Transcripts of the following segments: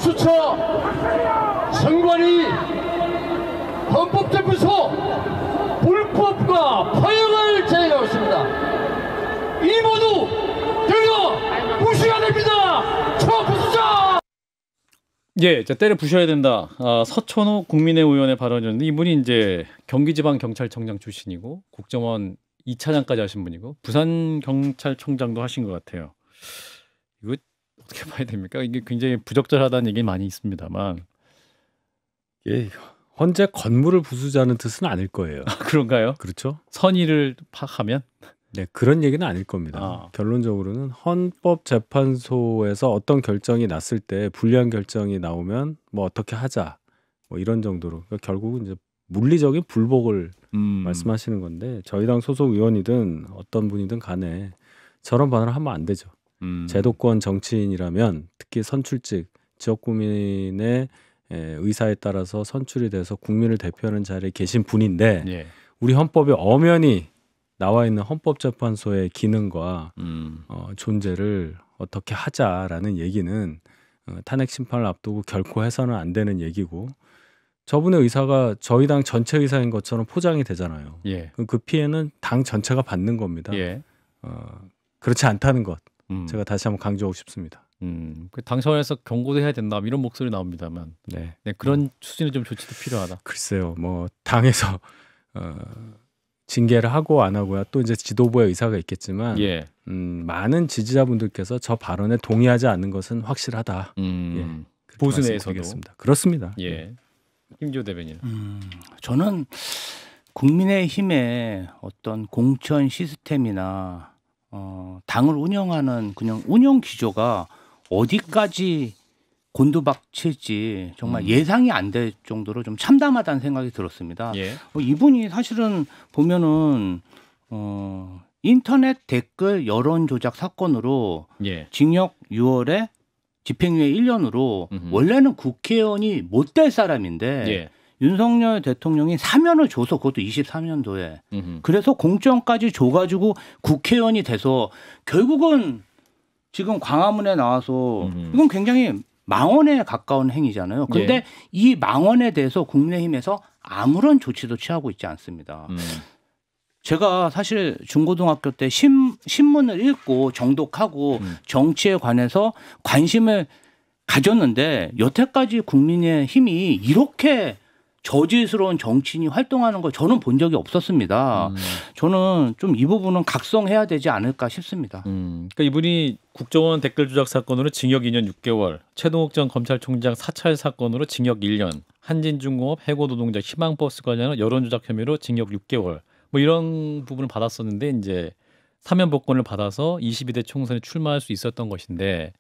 공수처 선관위 헌법재판소 불법과 파행을 제기하고 있습니다. 이 모두 때려 부셔야 됩니다. 초공수처. 예, 때려 부셔야 된다. 서천호 국민의 의원의 발언이었는데 이분이 이제 경기지방경찰청장 출신이고 국정원 2차장까지 하신 분이고 부산경찰청장도 하신 것 같아요. 이거 어떻게 봐야 됩니까? 이게 굉장히 부적절하다는 얘기 많이 있습니다만. 예, 헌재 건물을 부수자는 뜻은 아닐 거예요. 그런가요? 그렇죠. 선의를 파악하면? 네, 그런 얘기는 아닐 겁니다. 결론적으로는 헌법재판소에서 어떤 결정이 났을 때 불리한 결정이 나오면 뭐 어떻게 하자 뭐 이런 정도로 그러니까 결국은 이제 물리적인 불복을 말씀하시는 건데 저희 당 소속 의원이든 어떤 분이든 간에 저런 발언을 하면 안 되죠. 제도권 정치인이라면 특히 선출직 지역 구민의 의사에 따라서 선출이 돼서 국민을 대표하는 자리에 계신 분인데 예. 우리 헌법에 엄연히 나와 있는 헌법재판소의 기능과 존재를 어떻게 하자라는 얘기는 탄핵 심판을 앞두고 결코 해서는 안 되는 얘기고 저분의 의사가 저희 당 전체 의사인 것처럼 포장이 되잖아요. 예. 그 피해는 당 전체가 받는 겁니다. 예. 그렇지 않다는 것 제가 다시 한번 강조하고 싶습니다. 당 차원에서 경고도 해야 된다 이런 목소리 나옵니다만 네. 그런 수준의 좀 조치도 필요하다. 글쎄요. 뭐 당에서 징계를 하고 안 하고야 또 이제 지도부의 의사가 있겠지만 예. 많은 지지자분들께서 저 발언에 동의하지 않는 것은 확실하다. 예, 보수 내에서도 그렇습니다. 예. 김지호 대변인. 저는 국민의힘의 어떤 공천 시스템이나 당을 운영하는 그냥 운영 기조가 어디까지 곤두박질지 정말 예상이 안 될 정도로 좀 참담하다는 생각이 들었습니다. 예. 이분이 사실은 보면은 인터넷 댓글 여론 조작 사건으로 예. 징역 6월에 집행유예 1년으로 원래는 국회의원이 못 될 사람인데 예. 윤석열 대통령이 사면을 줘서 그것도 23년도에 그래서 공천까지 줘가지고 국회의원이 돼서 결국은 지금 광화문에 나와서 이건 굉장히 망언에 가까운 행위잖아요. 그런데 예. 이 망언에 대해서 국민의힘에서 아무런 조치도 취하고 있지 않습니다. 제가 사실 중고등학교 때 신문을 읽고 정독하고 정치에 관해서 관심을 가졌는데 여태까지 국민의힘이 이렇게 저질스러운 정치인이 활동하는 걸 저는 본 적이 없었습니다. 저는 좀 이 부분은 각성해야 되지 않을까 싶습니다. 그러니까 이분이 국정원 댓글 조작 사건으로 징역 2년 6개월, 최동욱 전 검찰총장 사찰 사건으로 징역 1년, 한진중공업 해고 노동자 희망버스 관련 여론 조작 혐의로 징역 6개월, 뭐 이런 부분을 받았었는데 이제 사면 복권을 받아서 22대 총선에 출마할 수 있었던 것인데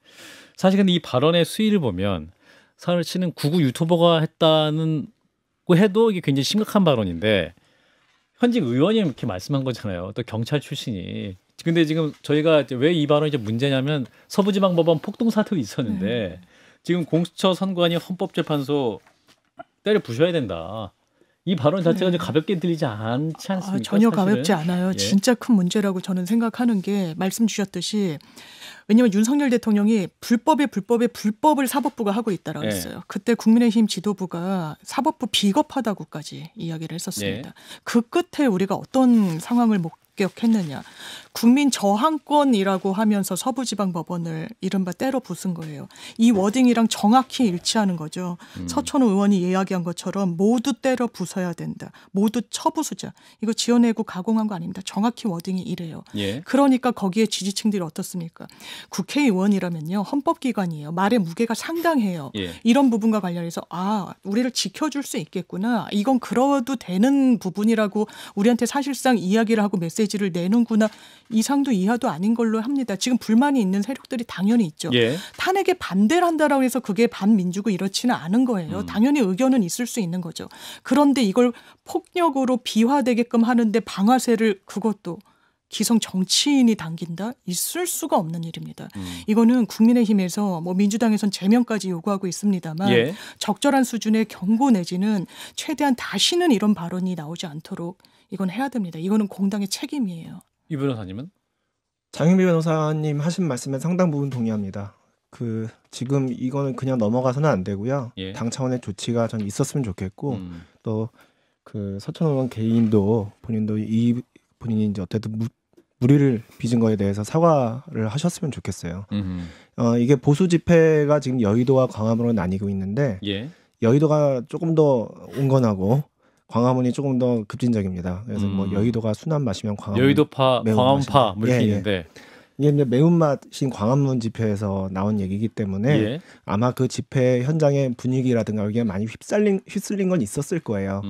사실 근데 이 발언의 수위를 보면 사실은 구구 유튜버가 했다는 해도 이게 굉장히 심각한 발언인데 현직 의원이 이렇게 말씀한 거잖아요. 또 경찰 출신이. 근데 지금 저희가 왜 이 발언이 이제 문제냐면 서부지방법원 폭동 사태도 있었는데 지금 공수처 선관위 헌법재판소 때려 부셔야 된다. 이 발언 자체가 좀 가볍게 들리지 않지 않습니까? 전혀 사실은? 가볍지 않아요. 예. 진짜 큰 문제라고 저는 생각하는 게 말씀 주셨듯이 왜냐하면 윤석열 대통령이 불법을 사법부가 하고 있다라고 예. 했어요. 그때 국민의힘 지도부가 사법부 비겁하다고까지 이야기를 했었습니다. 예. 그 끝에 우리가 어떤 상황을 목격했느냐. 국민 저항권이라고 하면서 서부지방법원을 이른바 때려 부순 거예요. 이 워딩이랑 정확히 일치하는 거죠. 서천호 의원이 이야기한 것처럼 모두 때려 부숴야 된다. 모두 쳐부수자. 이거 지어내고 가공한 거 아닙니다. 정확히 워딩이 이래요. 예. 그러니까 거기에 지지층들이 어떻습니까? 국회의원이라면요. 헌법기관이에요. 말의 무게가 상당해요. 예. 이런 부분과 관련해서 우리를 지켜줄 수 있겠구나. 이건 그러도 되는 부분이라고 우리한테 사실상 이야기를 하고 메시지를 내는구나. 이상도 이하도 아닌 걸로 합니다. 지금 불만이 있는 세력들이 당연히 있죠. 예. 탄핵에 반대를 한다라고 해서 그게 반민주고 이렇지는 않은 거예요. 당연히 의견은 있을 수 있는 거죠. 그런데 이걸 폭력으로 비화되게끔 하는데 방아쇠를 그것도 기성 정치인이 당긴다? 있을 수가 없는 일입니다. 이거는 국민의힘에서 뭐 민주당에선 제명까지 요구하고 있습니다만 예. 적절한 수준의 경고 내지는 최대한 다시는 이런 발언이 나오지 않도록 이건 해야 됩니다. 이거는 공당의 책임이에요. 이 변호사님은? 장윤비 변호사님 하신 말씀에 상당 부분 동의합니다. 지금 이거는 그냥 넘어가서는 안 되고요. 예. 당 차원의 조치가 전 있었으면 좋겠고 또 서천 의원 개인도 본인이 이제 어쨌든 무리를 빚은 거에 대해서 사과를 하셨으면 좋겠어요. 이게 보수 집회가 지금 여의도와 광화문으로 나뉘고 있는데 예. 여의도가 조금 더 온건하고 광화문이 조금 더 급진적입니다. 그래서 뭐 여의도가 순한 맛이면 광화문 여의도파, 광화문파 뭐 이렇게 예, 예. 있는데 이게 이제 매운맛인 광화문 집회에서 나온 얘기이기 때문에 예. 아마 그 집회 현장의 분위기라든가 여기에 많이 휩쓸린 건 있었을 거예요.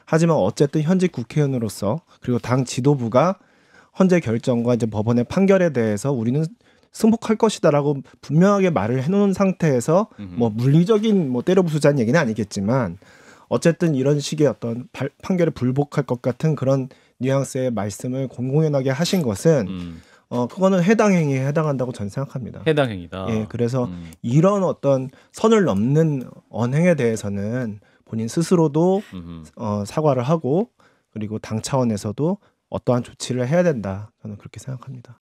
하지만 어쨌든 현직 국회의원으로서 그리고 당 지도부가 헌재 결정과 이제 법원의 판결에 대해서 우리는 승복할 것이다라고 분명하게 말을 해놓은 상태에서 뭐 물리적인 뭐 때려부수자는 얘기는 아니겠지만 어쨌든 이런 식의 어떤 판결에 불복할 것 같은 그런 뉘앙스의 말씀을 공공연하게 하신 것은 그거는 해당 행위에 해당한다고 저는 생각합니다. 해당 행위다. 예, 그래서 이런 어떤 선을 넘는 언행에 대해서는 본인 스스로도 사과를 하고 그리고 당 차원에서도 어떠한 조치를 해야 된다. 저는 그렇게 생각합니다.